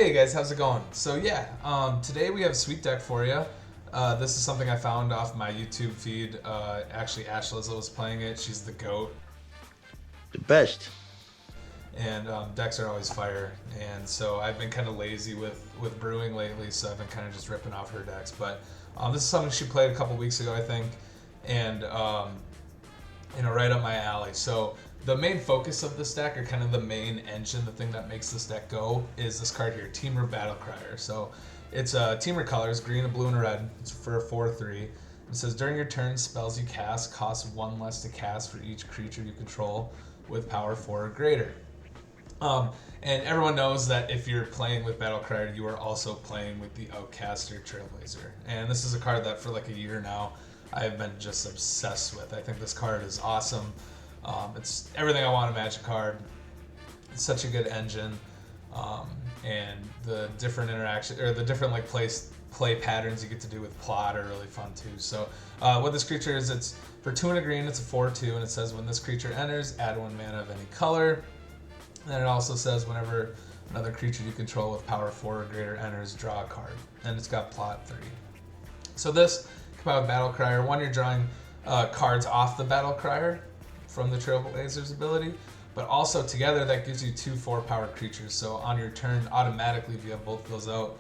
Hey guys, how's it going? So yeah, today we have a sweet deck for you. This is something I found off my YouTube feed. Actually, Ash Lizzle was playing it. She's the GOAT, The best. and decks are always fire. And so I've been kind of lazy with brewing lately, so I've been kind of just ripping off her decks. But this is something she played a couple weeks ago, I think, and right up my alley. So the main focus of this deck, or kind of the main engine, the thing that makes this deck go, is this card here, Temur Battlecrier. So it's Temur colors, green, a blue, and a red. It's for a 4/3. It says during your turn, spells you cast cost 1 less to cast for each creature you control with power 4 or greater. And everyone knows that if you're playing with Battlecrier, you are also playing with the Outcaster Trailblazer. And this is a card that for like a year now, I've been just obsessed with. I think this card is awesome. It's everything I want in a Magic card. It's such a good engine, and the different interaction or the different like play patterns you get to do with plot are really fun too. So what this creature is, it's for 2 and a green. It's a 4/2, and it says when this creature enters, add 1 mana of any color. And then it also says whenever another creature you control with power 4 or greater enters, draw a card. And it's got plot 3. So this come out with Battlecrier. One, you're drawing cards off the Battlecrier from the Trailblazer's ability, but also together that gives you 2 4-power creatures. So on your turn, automatically, if you have both of those out,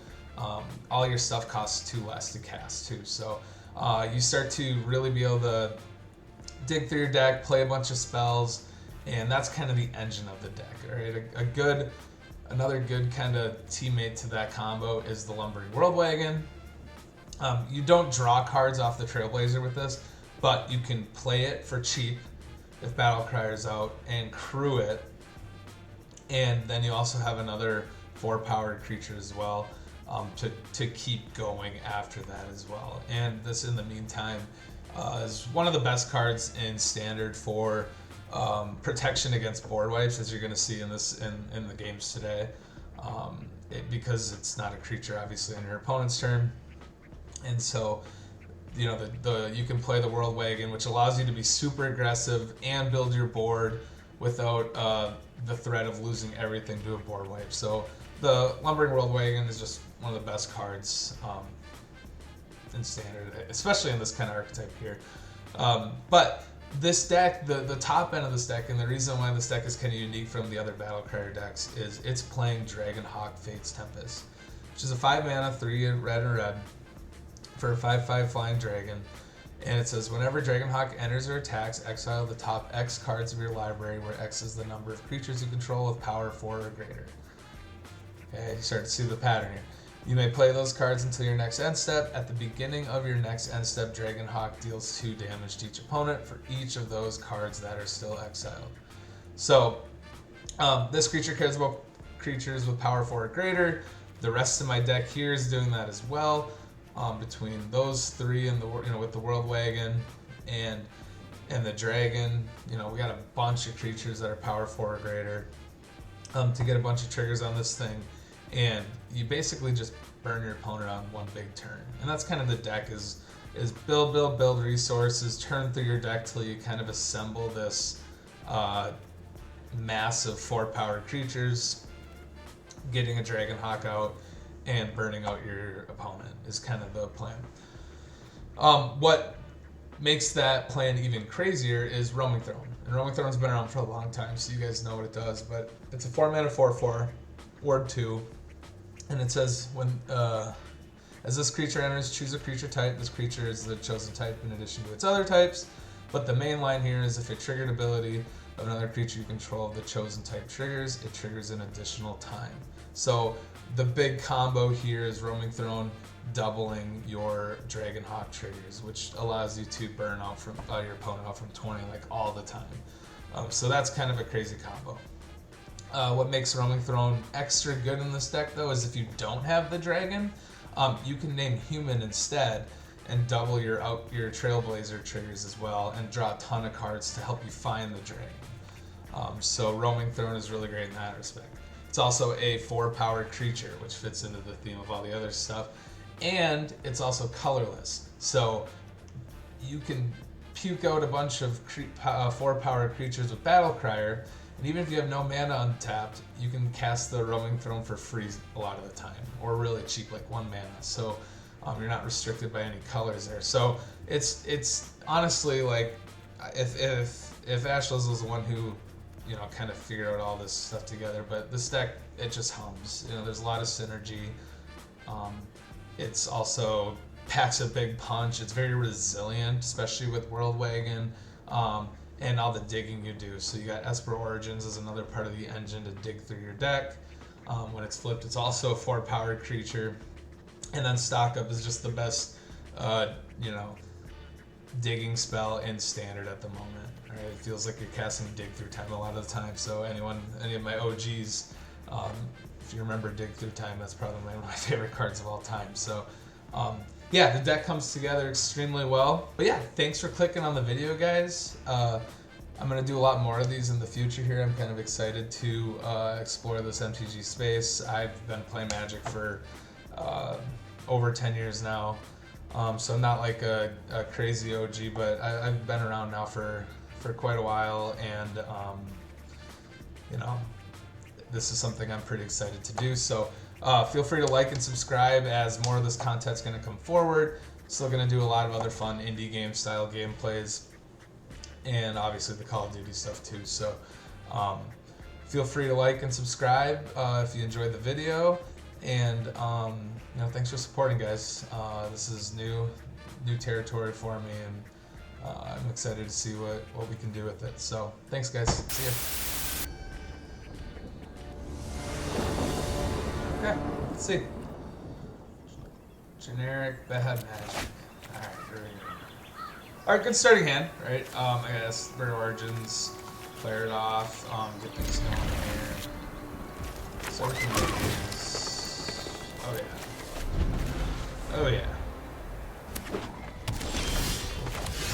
all your stuff costs 2 less to cast too. So you start to really be able to dig through your deck, play a bunch of spells, and that's kind of the engine of the deck. All right, another good kind of teammate to that combo is the Lumbering Worldwagon. You don't draw cards off the Trailblazer with this, but you can play it for cheap if Battlecryer's out and crew it, and then you also have another 4-powered creature as well to keep going after that as well. And this, in the meantime, is one of the best cards in Standard for protection against board wipes, as you're going to see in the games today, because it's not a creature obviously on your opponent's turn, and so you can play the World Wagon, which allows you to be super aggressive and build your board without the threat of losing everything to a board wipe. So the Lumbering World Wagon is just one of the best cards in Standard, especially in this kind of archetype here. But this deck, the top end of this deck, and the reason why this deck is kind of unique from the other Battlecrier decks, is it's playing Dragonhawk Fate's Tempest, which is a 5 mana, 3 red and red, for a 5/5 flying dragon. And it says whenever Dragonhawk enters or attacks, exile the top X cards of your library, where X is the number of creatures you control with power 4 or greater. Okay, you start to see the pattern here. You may play those cards until your next end step. At the beginning of your next end step, Dragonhawk deals 2 damage to each opponent for each of those cards that are still exiled. So this creature cares about creatures with power 4 or greater. The rest of my deck here is doing that as well. Between those 3 and with the World Wagon and the Dragon, we got a bunch of creatures that are power 4 or greater to get a bunch of triggers on this thing, and you basically just burn your opponent on one big turn. And that's kind of the deck is build resources, turn through your deck till you kind of assemble this massive 4-powered creatures, getting a Dragonhawk out and burning out your opponent is kind of the plan. What makes that plan even crazier is Roaming Throne. And Roaming Throne's been around for a long time, so you guys know what it does. But it's a 4 mana 4/4, ward 2, and it says when as this creature enters, choose a creature type. This creature is the chosen type in addition to its other types. But the main line here is if a triggered ability of another creature you control of the chosen type triggers, it triggers an additional time. So the big combo here is Roaming Throne doubling your Dragonhawk triggers, which allows you to burn out from your opponent out from 20 like all the time. So that's kind of a crazy combo. What makes Roaming Throne extra good in this deck, though, is if you don't have the dragon, you can name human instead and double your Trailblazer triggers as well, and draw a ton of cards to help you find the dragon. So Roaming Throne is really great in that respect. It's also a 4-powered creature, which fits into the theme of all the other stuff. And it's also colorless. So you can puke out a bunch of 4-powered creatures with Battlecrier, And even if you have no mana untapped, you can cast the Roaming Throne for free a lot of the time, or really cheap, like 1 mana. So you're not restricted by any colors there. So it's honestly like if Ashlas was the one who kind of figured out all this stuff together, but this deck, it just hums. There's a lot of synergy. It's also packs a big punch. It's very resilient, especially with World Wagon. And all the digging you do. So you got Esper Origins as another part of the engine to dig through your deck. When it's flipped, it's also a 4-powered creature. And then Stock Up is just the best, digging spell in Standard at the moment. Right? It feels like you're casting Dig Through Time a lot of the time. So any of my OGs, if you remember Dig Through Time, that's probably one of my favorite cards of all time. So yeah, the deck comes together extremely well. But yeah, thanks for clicking on the video, guys. I'm going to do a lot more of these in the future here. I'm kind of excited to explore this MTG space. I've been playing Magic for over 10 years now. So I'm not like a crazy OG, but I've been around now for quite a while. And, this is something I'm pretty excited to do. So feel free to like and subscribe as more of this content's going to come forward. Still going to do a lot of other fun indie game style gameplays, and obviously the Call of Duty stuff too. So feel free to like and subscribe if you enjoyed the video, and thanks for supporting, guys. This is new territory for me, and I'm excited to see what we can do with it. So thanks, guys. See ya. Okay, let's see. Generic bad magic. Alright, here we go. Alright, good starting hand, right? I guess Bird Origins, clear it off, get things going here. So we can do this. Oh yeah. Oh yeah.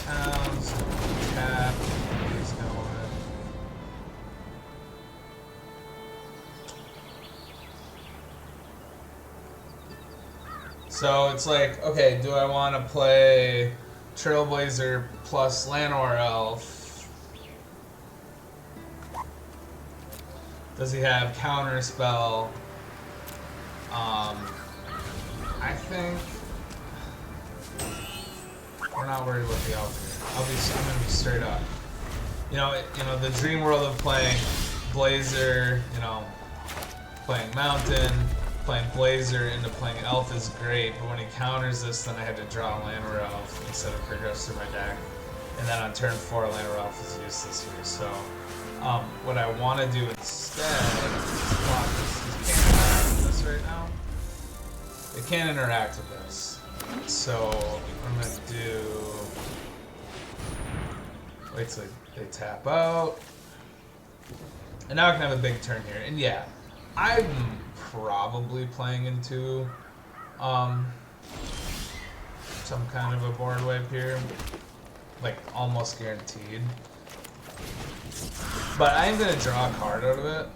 Towns, tap, get things going. So it's like, okay, do I want to play Trailblazer plus Llanowar Elf? Does he have counter spell? I think we're not worried about the elf here. I'm gonna be straight up. The dream world of playing Blazer, playing Mountain, playing Blazer into playing Elf is great, but when he counters this, then I had to draw Llanowar Elf instead of progress through my deck. And then on turn 4, Llanowar Elf is useless here. So what I want to do instead is block this. He can't interact with this right now. They can't interact with this. So what I'm going to do... Wait till they tap out. And now I can have a big turn here. And yeah, I'm probably playing into some kind of a board wipe here, like almost guaranteed. But I am gonna draw a card out of it.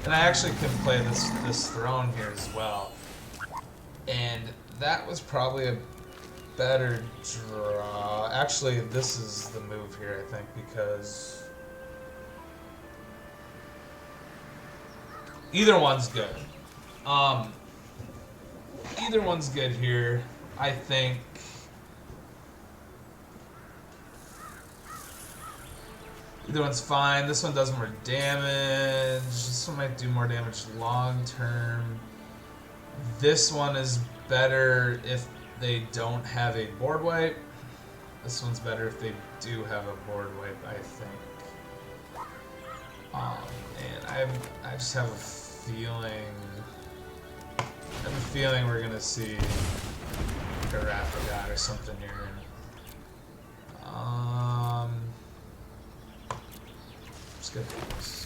And I actually can play this throne here as well. And that was probably a better draw. Actually, this is the move here, I think, because either one's good. Either one's good here. I think either one's fine. This one does more damage. This one might do more damage long term. This one is better if they don't have a board wipe. This one's better if they do have a board wipe, I think. And I just have a feeling. I have a feeling we're gonna see like a Wrath of God or something here. Just gonna do this.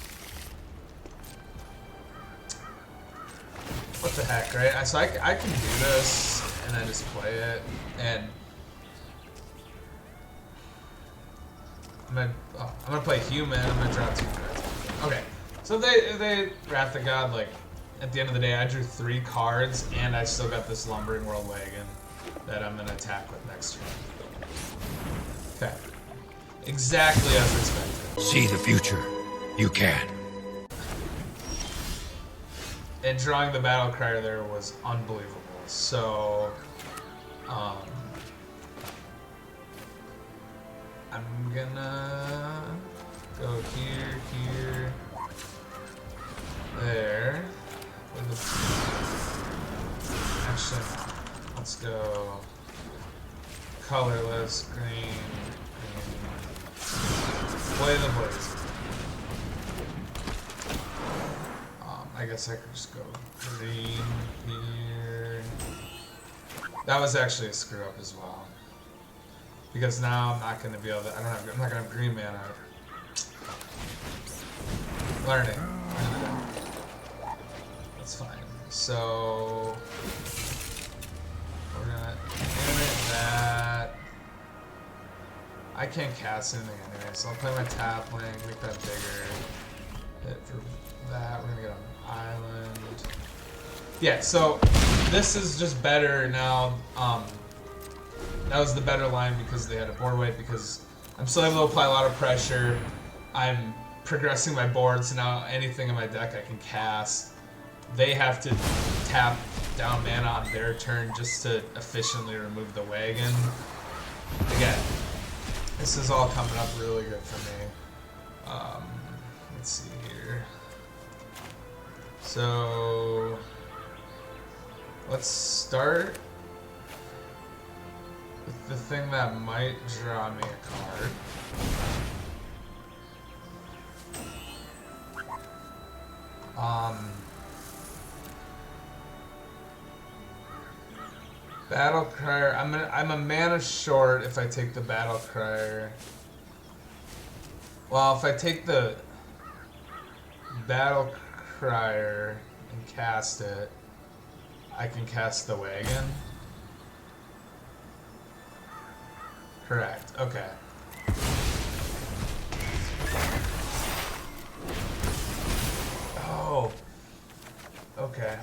What the heck, right? So I can do this and then just play it, and I'm gonna play human. I'm gonna draw 2 cards. Okay, so they Wrath of God. Like at the end of the day, I drew 3 cards, and I still got this Lumbering World Wagon that I'm gonna attack with next turn. Okay. Exactly as expected. See the future. You can. And drawing the Battlecrier there was unbelievable. So, I'm gonna go here, there. Actually, let's go colorless, green. Play the blaze. I guess I could just go green here. That was actually a screw up as well. Because now I'm not going to be able to, I'm not going to have green mana. Learning. That's fine. So, we're going to animate that. I can't cast anything anyway, so I'll play my Tapling, make that bigger. Hit for that. We're going to get an island. Yeah, so this is just better now. That was the better line because they had a board wipe, because I'm still able to apply a lot of pressure. I'm progressing my board, so now anything in my deck I can cast. They have to tap down mana on their turn just to efficiently remove the wagon. Again, this is all coming up really good for me. Let's see here. So let's start with the thing that might draw me a card. Battlecrier. I'm a mana short if I take the Battlecrier. Well, if I take the Battlecrier and cast it, I can cast the wagon. Correct. Okay. Oh. Okay.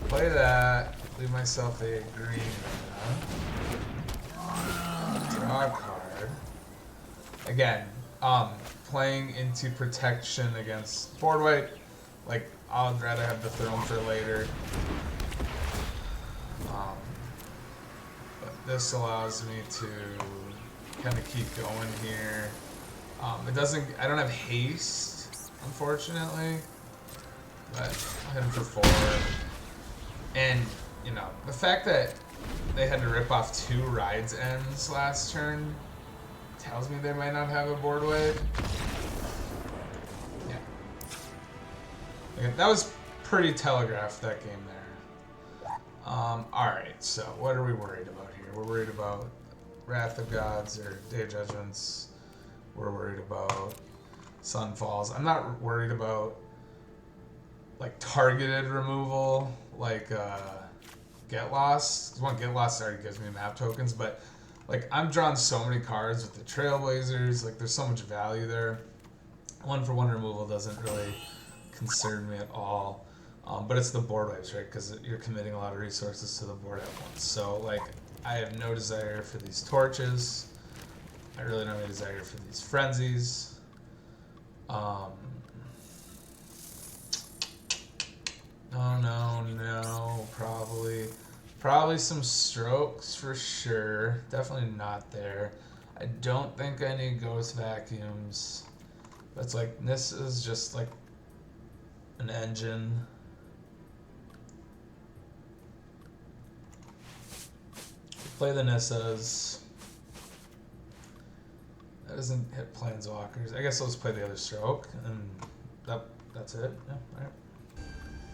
Play that. Leave myself a green mana. Draw a card. Again, playing into protection against board wipe. Like, I'd rather have the throne for later. But this allows me to kind of keep going here. It doesn't. I don't have haste, unfortunately. But I'll hit him for 4. And, you know, the fact that they had to rip off 2 rides ends last turn tells me they might not have a board wipe. Yeah. Okay, that was pretty telegraphed, that game there. Alright, so what are we worried about here? We're worried about Wrath of Gods or Day of Judgments. We're worried about Sunfalls. I'm not worried about like targeted removal, like Get Lost. Because Get Lost already gives me map tokens, but like I'm drawing so many cards with the Trailblazers. Like there's so much value there. 1-for-1 removal doesn't really concern me at all. But it's the board wipes, right? Because you're committing a lot of resources to the board at once. So like I have no desire for these torches. I really don't have a desire for these frenzies. No, probably some strokes for sure. Definitely not there. I don't think I need ghost vacuums. That's like, this is just like an engine. Play the Nissas. That doesn't hit Planeswalkers. I guess I'll just play the other stroke, and that's it. Yeah, alright.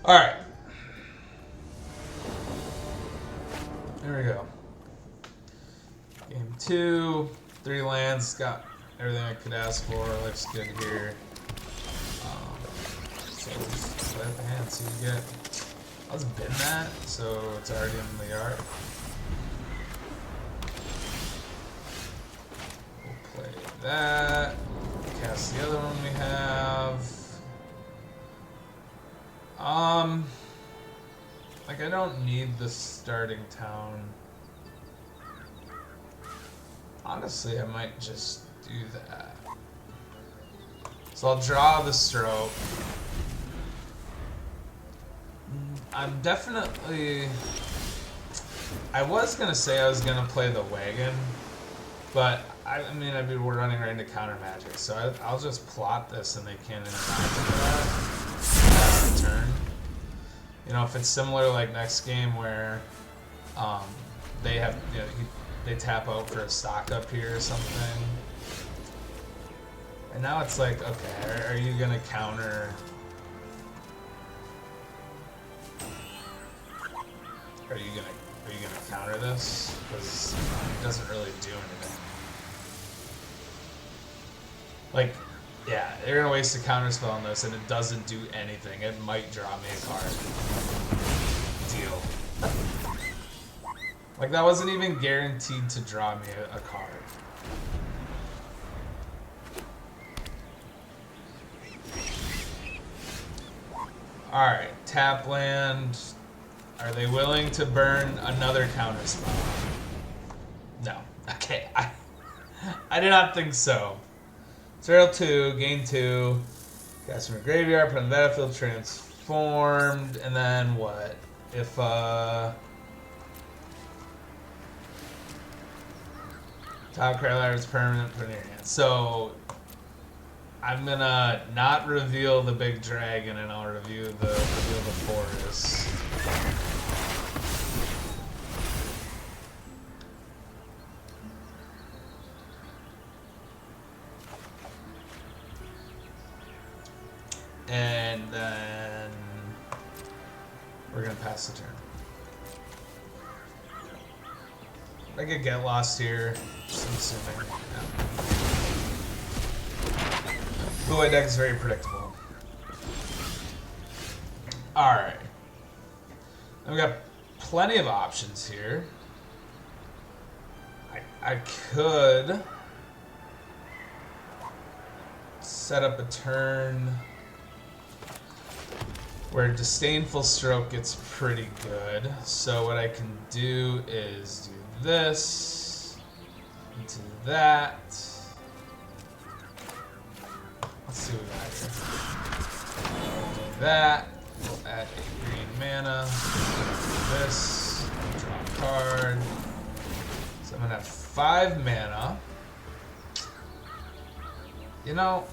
Alright. There we go. Game 2. 3 lands. Got everything I could ask for. Life's good here. So we'll just play up the hand. See what you get. I'll just bin that, so it's already in the yard. We'll play that. Cast the other one we have. Like I don't need the starting town. Honestly, I might just do that. So I'll draw the stroke. I'm definitely... I was going to say I was going to play the wagon, but I mean, I'd be running right into counter magic, so I'll just plot this and they can't interact with that. That's the turn. You know, if it's similar like next game where they have, you know, they tap out for a stock up here or something. And now it's like, okay, are you gonna counter? Are you gonna counter this? Because it doesn't really do anything. Like, yeah, they're gonna waste a counter spell on this, and it doesn't do anything. It might draw me a card. Deal. Like, that wasn't even guaranteed to draw me a card. Alright, tap land. Are they willing to burn another counter spell? No. Okay, I did not think so. 0-2, gain 2. Cast from your graveyard, put on the battlefield, transformed, and then what? If, top card ladder is permanent, put it in your hand. So, I'm gonna not reveal the big dragon, and I'll reveal the forest. And then we're gonna pass the turn. I could get lost here, just assuming. Yeah. Blue white deck is very predictable. Alright. We've got plenty of options here. I could set up a turn where Disdainful Stroke gets pretty good. So what I can do is do this, into that. Let's see what we got here. Do that. We'll add a green mana. Do this. Draw a card. So I'm gonna have 5 mana. You know,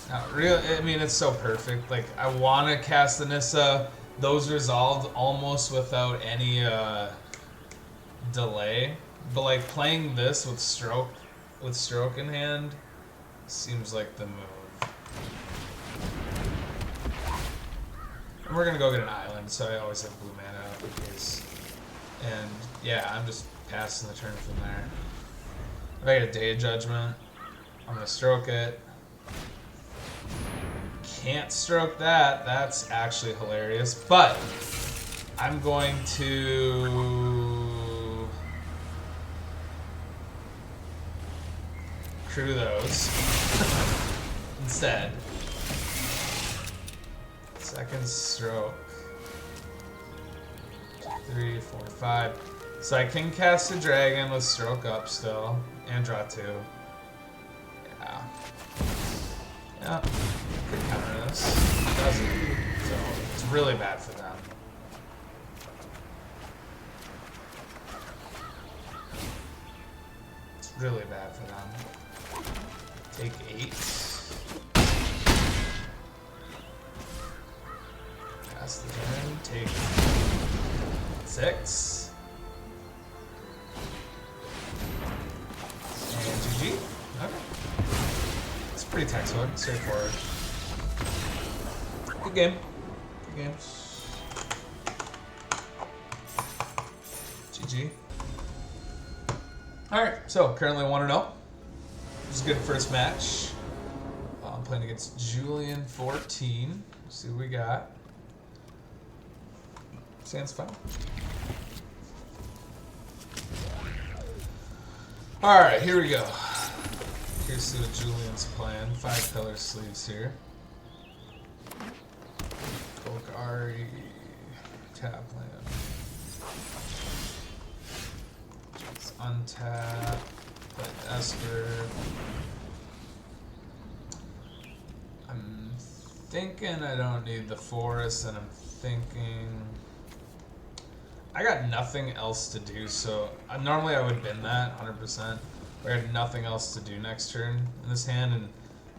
not really. I mean, it's so perfect. Like, I want to cast the Nissa. Those resolved almost without any delay. But like playing this with stroke in hand seems like the move. And we're gonna go get an island, so I always have blue mana out in case. And yeah, I'm just passing the turn from there. If I get a Day of Judgment, I'm gonna stroke it. Can't stroke that. That's actually hilarious. But I'm going to crew those instead. Second stroke. 3, 4, 5. So I can cast a dragon with stroke up still and draw 2. Yeah. Yeah. Could counter this. It doesn't. So it's really bad for them. It's really bad for them. Take 8. Pass the turn. Take 6. And GG. Okay. It's pretty textbook, straightforward. Good game. Good game. GG. Alright, so currently 1-0. This is a good first match. I'm playing against Julian 14. Let's see what we got. Sounds fun. Alright, here we go. Here's see what Julian's playing. 5 color sleeves here. Golgari. tap land. Let's untap. Play Esper. I'm thinking I don't need the forest, and I'm thinking I got nothing else to do, so normally I would bin that 100%. But I had nothing else to do next turn in this hand, and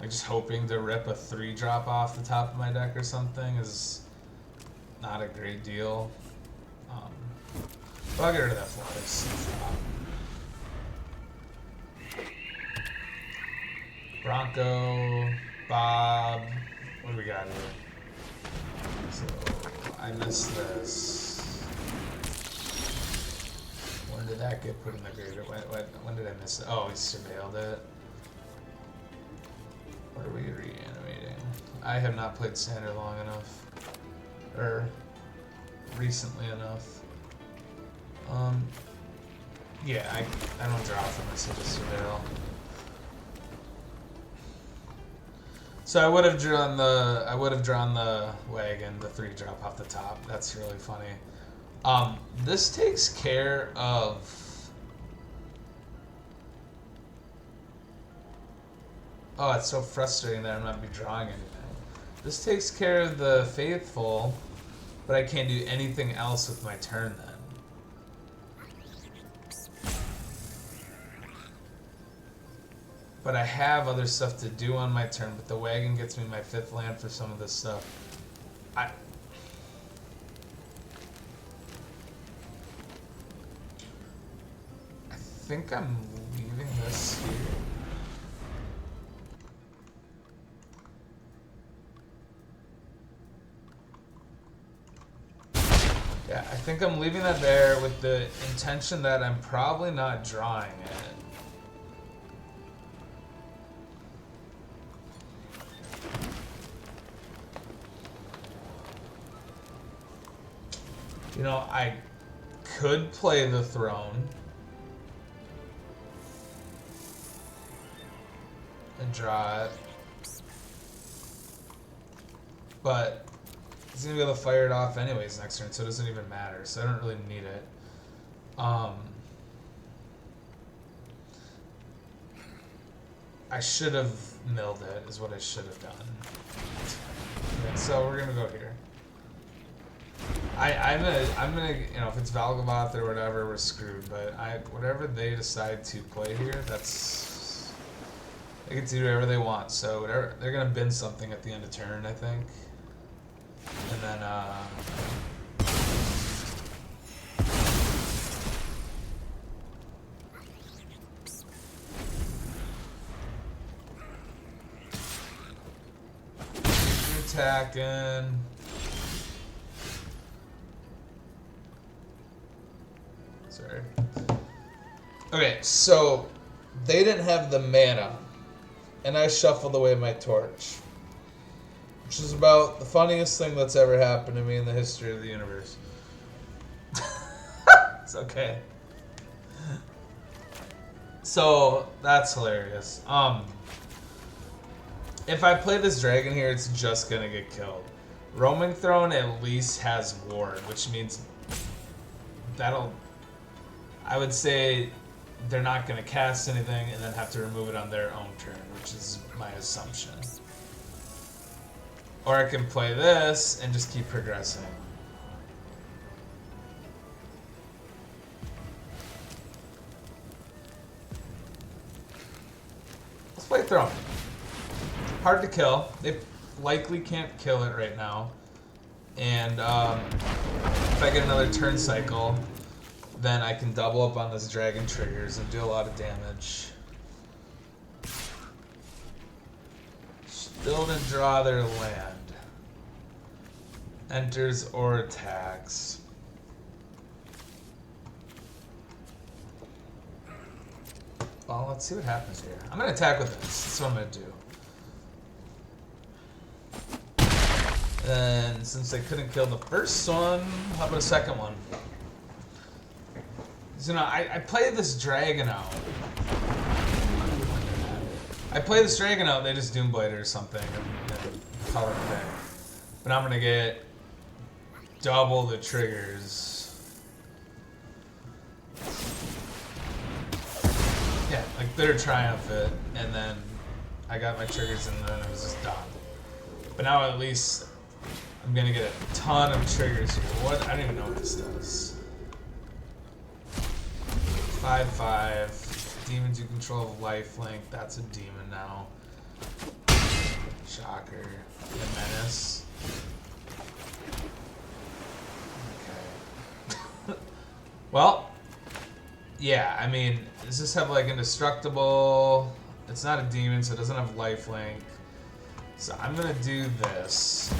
like just hoping to rip a 3-drop off the top of my deck or something is not a great deal. But I'll get rid of that forest. Bronco, Bob, what do we got here? So I missed this. When did that get put in the graveyard? When did I miss it? Oh, we surveilled it. What are we reanimating? I have not played Sander long enough. Or recently enough. Yeah, I don't draw from this, I just surveil. So I would have drawn the wagon, the 3-drop off the top. That's really funny. This takes care of. Oh, it's so frustrating that I'm not be drawing anything. This takes care of the faithful, but I can't do anything else with my turn then. But I have other stuff to do on my turn, but the wagon gets me my 5th land for some of this stuff. I think I'm leaving this here. Yeah, I think I'm leaving that there with the intention that I'm probably not drawing it. You know, I could play the throne and draw it, but he's gonna be able to fire it off anyways next turn, so it doesn't even matter. So I don't really need it. I should have milled it, is what I should have done. Okay, so we're gonna go here. I'm gonna, you know, if it's Valgavoth or whatever, we're screwed. But whatever they decide to play here, they get to do whatever they want. So whatever, they're gonna bin something at the end of turn, I think, and then attacking. Sorry. Okay, so they didn't have the mana, and I shuffled away my torch, which is about the funniest thing that's ever happened to me in the history of the universe. It's okay. So that's hilarious. If I play this dragon here, it's just gonna get killed. Roaming Throne at least has ward, which means I would say they're not going to cast anything and then have to remove it on their own turn, which is my assumption. Or I can play this and just keep progressing. Let's play Throne. Hard to kill. They likely can't kill it right now. And if I get another turn cycle, then I can double up on this dragon triggers and do a lot of damage. Still didn't draw their land. Enters or attacks. Well, let's see what happens here. I'm going to attack with this. That's what I'm going to do. And since they couldn't kill the first one, how about a second one? So, you know, I play this dragon out. They just Doomblade or something and call it a day. But I'm going to get double the triggers. Yeah, like Bitter Triumphant, and then I got my triggers and then it was just done. But now at least I'm gonna get a ton of triggers here. What? I don't even know what this does. 5/5. Demons you control lifelink. That's a demon now. Shocker. And Menace. Okay. Well, yeah, I mean, does this have like indestructible? It's not a demon, so it doesn't have lifelink. So I'm gonna do this.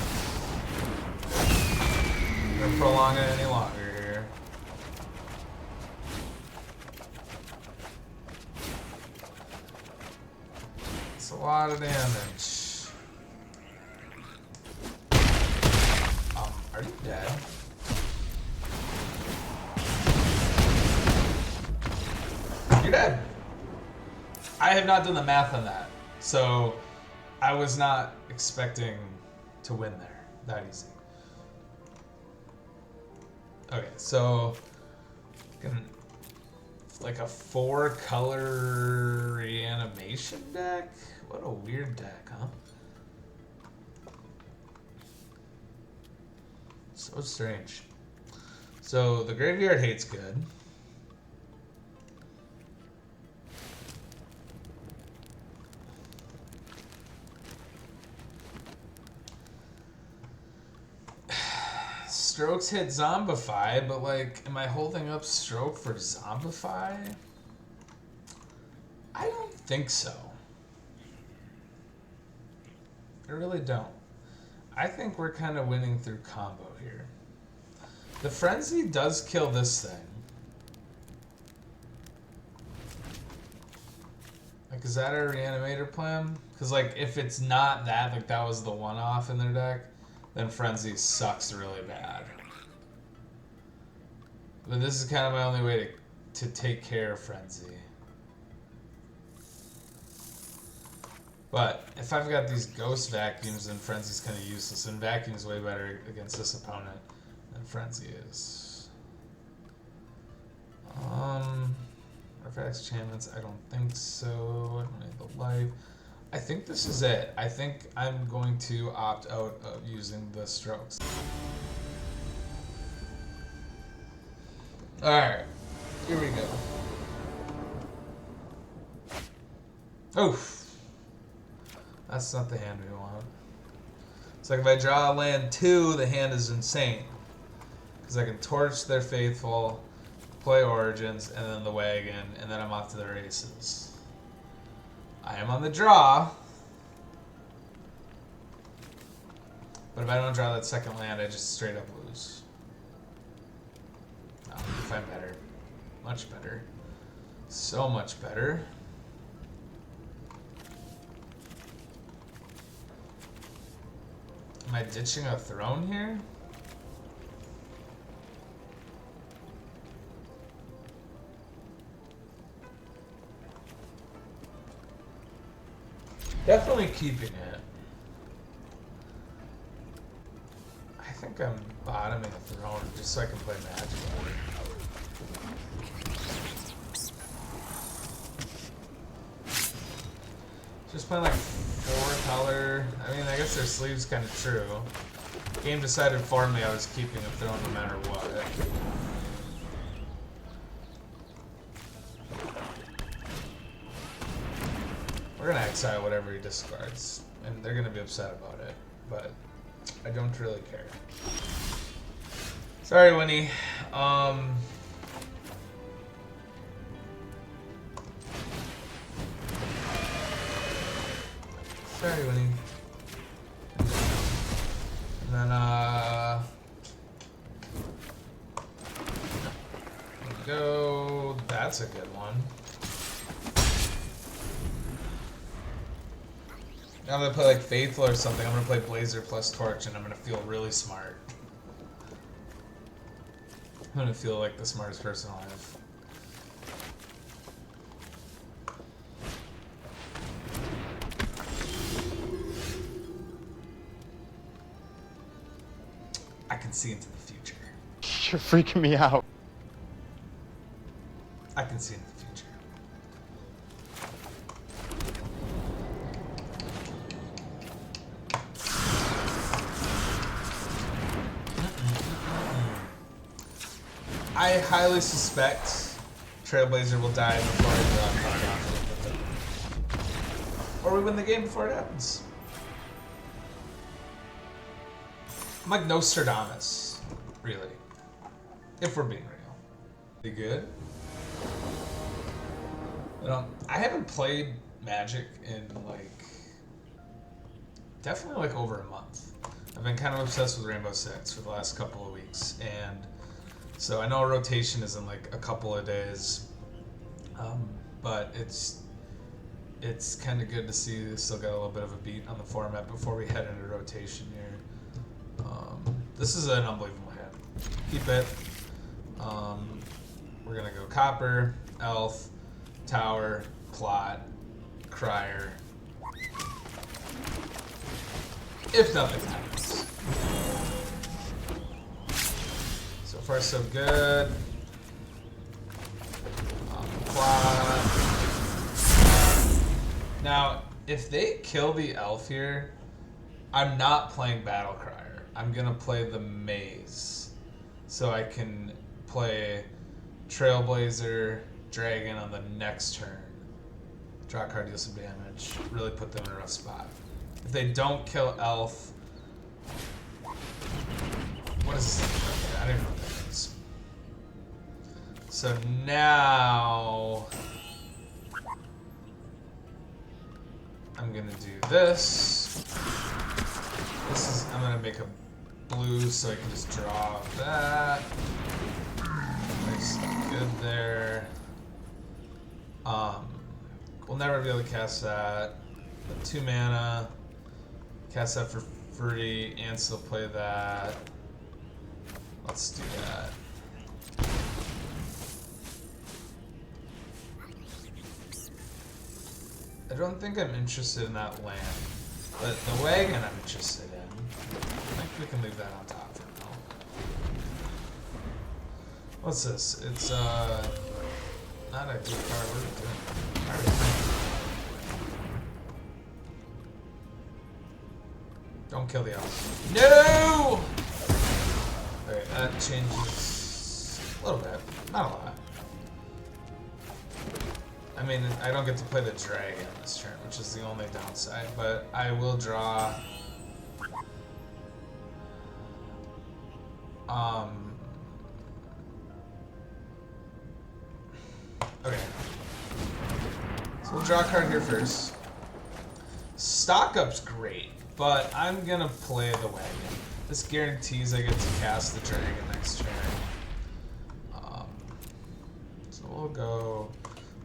I'm gonna prolong it any longer here. It's a lot of damage. Are you dead? You're dead. I have not done the math on that, so I was not expecting to win there that easy. Okay, so like a 4-color reanimation deck? What a weird deck, huh? So strange. So the graveyard hates good. Strokes hit Zombify, but like, am I holding up Stroke for Zombify? I don't think so. I really don't. I think we're kind of winning through combo here. The Frenzy does kill this thing. Like, is that a Reanimator plan? Because, like, if it's not that, like, that was the one-off in their deck, then Frenzy sucks really bad. But this is kind of my only way to take care of Frenzy. But if I've got these Ghost Vacuums, then Frenzy's kind of useless. And Vacuum's way better against this opponent than Frenzy is. Artifacts, enchantments, I don't think so. I don't need the life. I think this is it. I think I'm going to opt out of using the Strokes. Alright, here we go. Oof. That's not the hand we want. It's like if I draw a land 2, the hand is insane. Because I can Torch their Faithful, play Origins, and then the Wagon, and then I'm off to the races. I am on the draw. But if I don't draw that second land, I just straight up lose. No, if I'm better. Much better. So much better. Am I ditching a throne here? Definitely keeping it. I think I'm bottoming a throne just so I can play Magic. Just playing like 4-color. I mean, I guess their sleeve's kind of true. Game decided for me I was keeping a throne no matter what. We're gonna exile whatever he discards, and they're gonna be upset about it, but I don't really care. Sorry, Winnie. Sorry, Winnie. And then, there we go. That's a good one. Now I'm gonna play like Faithful or something. I'm gonna play Blazer plus Torch, and I'm gonna feel really smart. I'm gonna feel like the smartest person alive. I can see into the future. You're freaking me out. I can see in the future. I highly suspect Trailblazer will die before I draw a card. Or we win the game before it happens. I'm like Nostradamus, really. If we're being real. Pretty good. I haven't played Magic in definitely over a month. I've been kind of obsessed with Rainbow Six for the last couple of weeks, and so I know a rotation is in a couple of days, but it's kind of good to see we still got a little bit of a beat on the format before we head into rotation here. This is an unbelievable hand. Keep it. We're gonna go Copper, Elf, Tower, Plot, Crier. If nothing happens. So far so good. Plot. Now, if they kill the Elf here, I'm not playing Battlecrier. I'm gonna play the Maze, so I can play Trailblazer, Dragon on the next turn. Draw a card, deal some damage. Really put them in a rough spot. If they don't kill Elf, what is this? Okay, I don't even know what that is. So now I'm gonna do this. I'm gonna make a blue so I can just draw that. Nice, good there. We'll never be able to cast that. But 2 mana. Cast that for free and still play that. Let's do that. I don't think I'm interested in that land. But the wagon I'm interested in. I think we can leave that on top for now. What's this? It's not a good card. What are we doing? Alright. Don't kill the elf. No! Okay, that changes a little bit. Not a lot. I mean, I don't get to play the dragon this turn, which is the only downside, but I will draw okay. So we'll draw a card here first. Stock up's great, but I'm gonna play the wagon. This guarantees I get to cast the dragon next turn. So we'll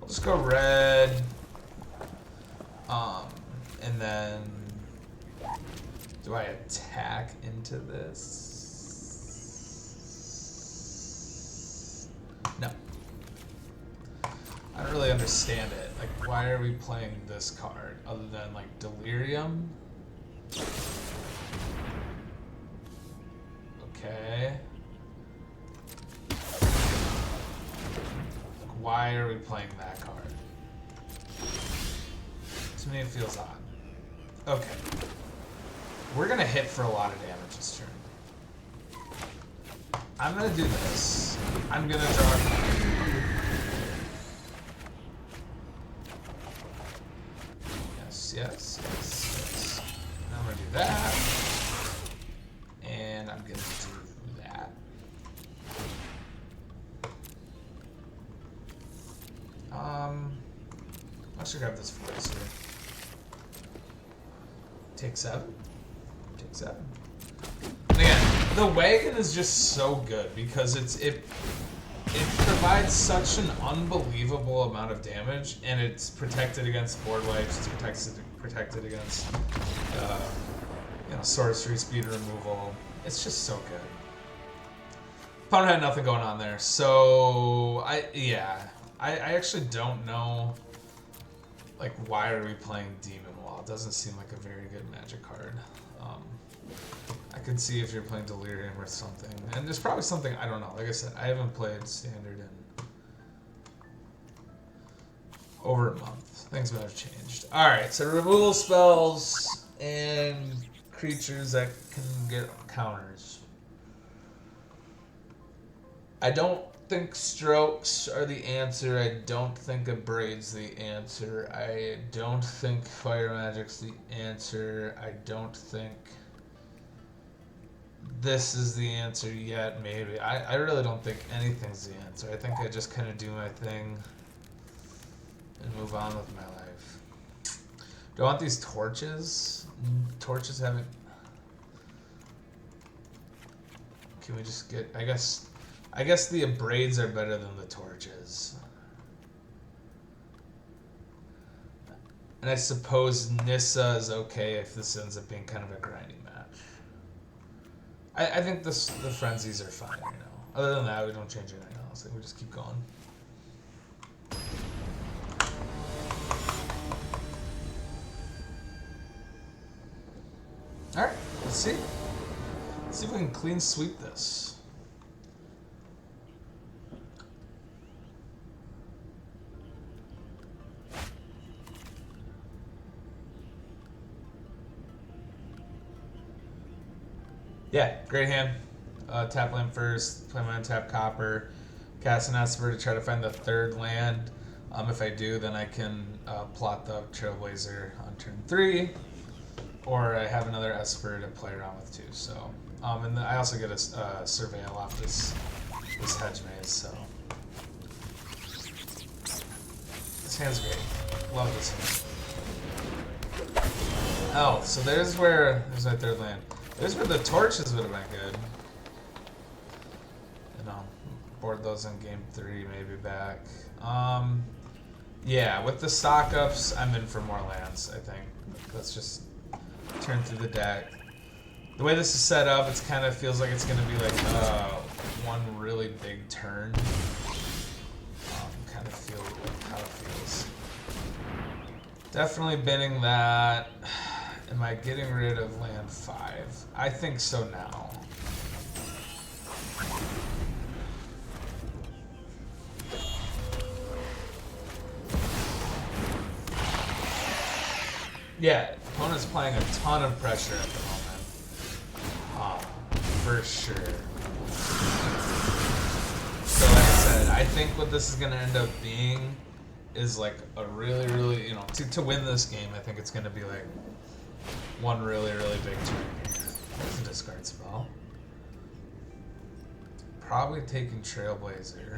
just go red. And then do I attack into this? No. I don't really understand it. Like, why are we playing this card other than Delirium? Okay. Why are we playing that card? To me, it feels odd. Okay. We're gonna hit for a lot of damage this turn. I'm gonna do this. I'm gonna draw a card. Yes. And I'm gonna do that. And I'm gonna do that. I should grab this voice here. Take 7. Take 7. And again, the wagon is just so good because it provides such an unbelievable amount of damage, and it's protected against board wipes. It's protected against sorcery, speed removal. It's just so good. Opponent had nothing going on there, so I actually don't know like, why are we playing Demon Wall? It doesn't seem like a very good Magic card. I could see if you're playing Delirium or something. And there's probably something, I don't know. Like I said, I haven't played Standard in over a month. Things might have changed. Alright, so removal spells and creatures that can get counters. I don't think Strokes are the answer. I don't think Abrade's the answer. I don't think Fire Magic's the answer. I don't think this is the answer yet, maybe. I really don't think anything's the answer. I think I just kind of do my thing and move on with my life. Do I want these torches? Torches haven't... Can we just get... I guess the Abrades are better than the torches. And I suppose Nissa is okay if this ends up being kind of a grindy match. I think the frenzies are fine right now. Other than that, we don't change anything else. We just keep going. Alright, let's see. Let's see if we can clean sweep this. Yeah, great hand. Tap land first, play my untap copper, cast an Esper to try to find the third land. If I do, then I can plot the Trailblazer on turn 3, or I have another Esper to play around with too. So, and then I also get a Surveil off this Hedge Maze. So this hand's great. Love this hand. Oh, so there's my third land. There's where the torches would have been good. You know, board those in game 3, maybe back. Yeah, with the stock ups, I'm in for more lands, I think. Let's just turn through the deck. The way this is set up, it kind of feels like it's going to be like one really big turn. Kind of feel like how it feels. Definitely binning that. Am I getting rid of land 5? I think so now. Yeah, opponent's playing a ton of pressure at the moment. For sure. So like I said, I think what this is going to end up being is like a really, really, to win this game, I think it's going to be like one really, really big turn here. There's a discard spell. Probably taking Trailblazer.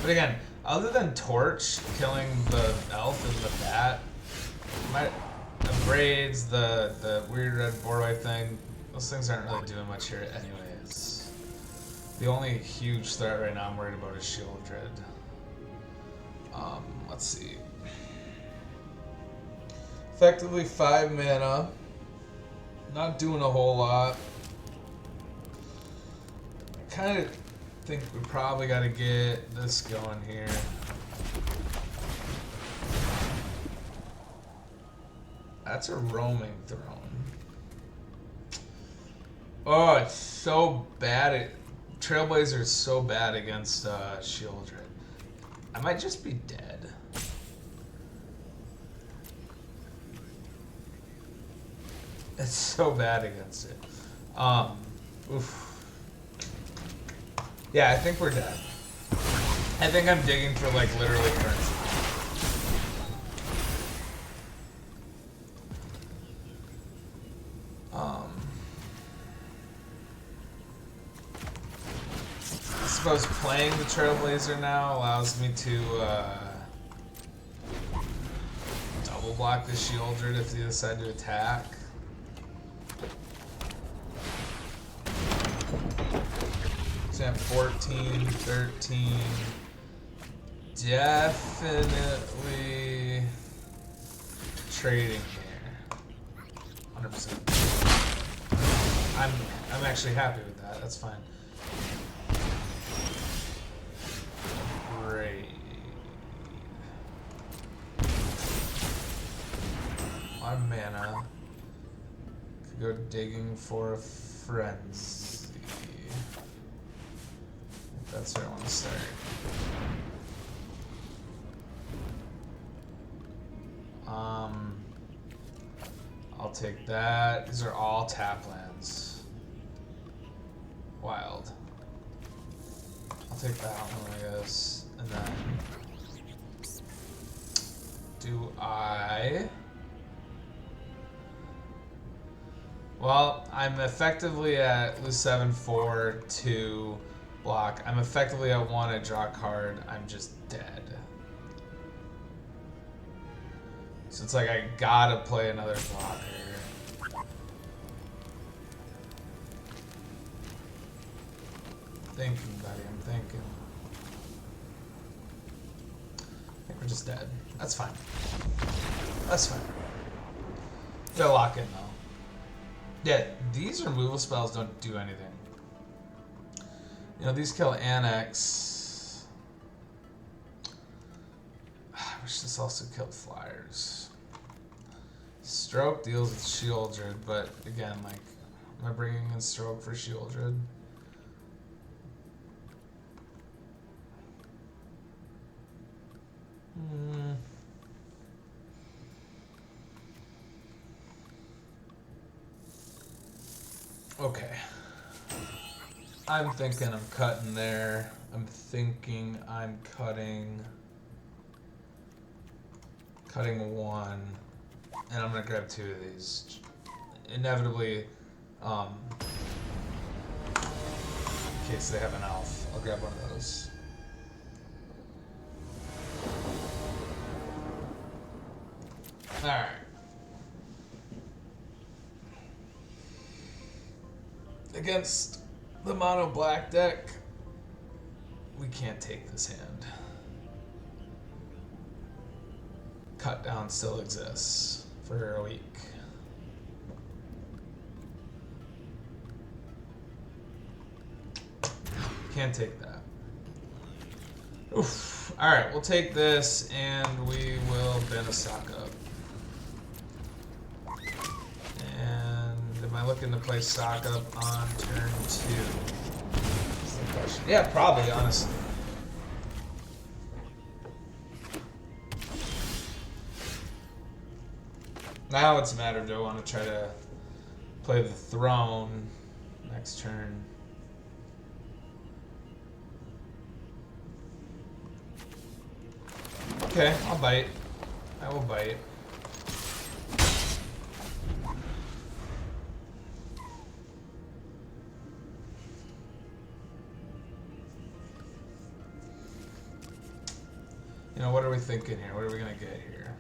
But again, other than Torch killing the elf and the bat, my Braids, the weird red boardway thing, those things aren't really doing much here anyways. The only huge threat right now I'm worried about is Shieldred. Let's see. Effectively 5 mana. Not doing a whole lot. I kind of think we probably got to get this going here. That's a roaming throne. Oh, it's so bad. Trailblazer is so bad against Shieldred. I might just be dead. It's so bad against it. Oof. Yeah, I think we're dead. I think I'm digging for like literally currency. I suppose playing the Trailblazer now allows me to double block the Shieldred if they decide to attack. So I'm 14, 13. Definitely trading here. 100%. I'm actually happy with that. That's fine. Great. One mana. Could go digging for a frenzy. That's where I want to start. I'll take that. These are all tap lands. Wild. I'll take that one, I guess. And then do I? Well, I'm effectively at lose 7 4 2 block. I'm effectively at 1. I draw a card. I'm just dead. So it's like I gotta play another blocker. Thinking, buddy. I'm thinking. I think we're just dead. That's fine. That's fine. Gotta lock in though. Yeah, these removal spells don't do anything. You know, these kill Annex. I wish this also killed flyers. Stroke deals with Shieldred, but again, like, am I bringing in Stroke for Shieldred? Okay. I'm thinking I'm cutting there. I'm thinking I'm cutting one, and I'm gonna grab 2 of these. Inevitably, in case they have an elf, I'll grab one of those. Alright. Against the mono black deck, we can't take this hand. Cut down still exists for a week. Can't take that. Oof. Alright, we'll take this and we will bend a sock up. And am I looking to play sock up on turn 2? That's the question. Yeah, probably, honestly. Now it's a matter of do I want to try to play the throne next turn. Okay, I'll bite. I will bite. You know, what are we thinking here? What are we gonna get here?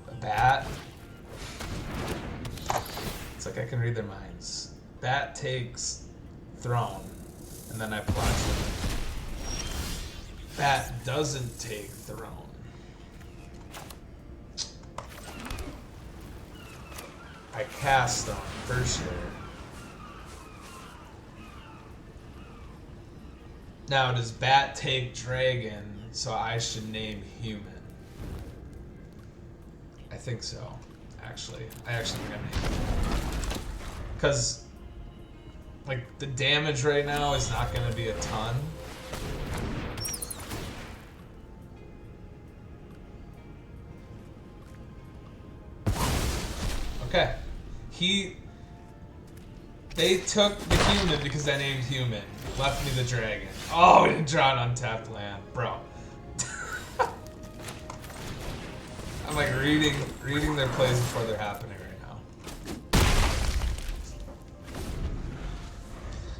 A bat? It's like I can read their minds. Bat takes throne, and then I plunge with it. Bat doesn't take throne. I cast throne for sure. Now, does Bat take dragon, so I should name human? I think so, actually. I actually think I'm naming it. Because, like, the damage right now is not going to be a ton. Okay. They took the human because I named human. Left me the dragon. Oh, we didn't draw an untapped land. Bro. I'm like reading their plays before they're happening right now.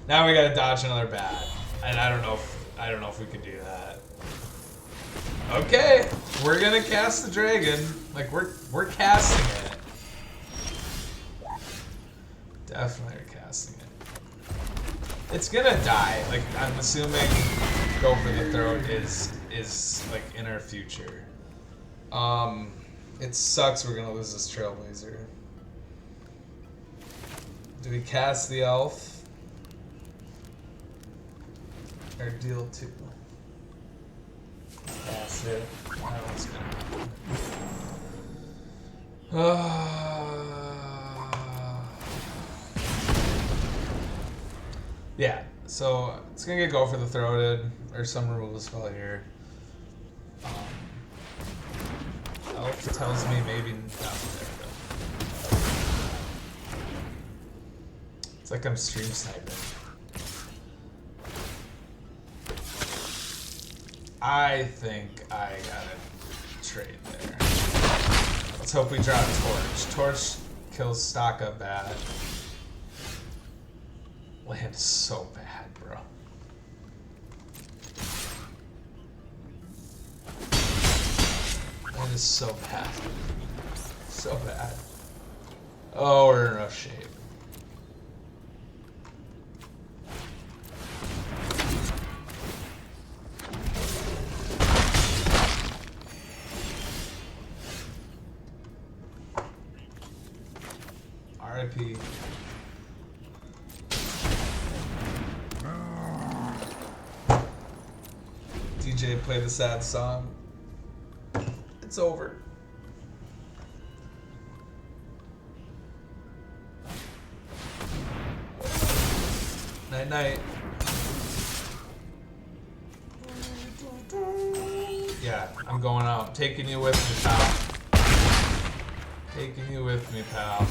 Now we gotta dodge another bat. And I don't know if we could do that. Okay. We're gonna cast the dragon. Like we're casting it. Definitely casting it. It's gonna die. Like I'm assuming go for the throat is like in our future. It sucks we're gonna lose this Trailblazer. Do we cast the elf? Or deal 2? Cast it. Now what's gonna happen? Yeah, so it's gonna get go for the throated or some removal spell here. Elf tells me maybe not. There we go. It's like I'm stream sniping. I think I gotta trade there. Let's hope we draw a torch. Torch kills stock up bad. Land is so bad, bro. Land is so bad. So bad. Oh, we're in rough shape. RIP. DJ play the sad song. It's over. Night night. Yeah, I'm going out. Taking you with me, pal. Taking you with me, pal.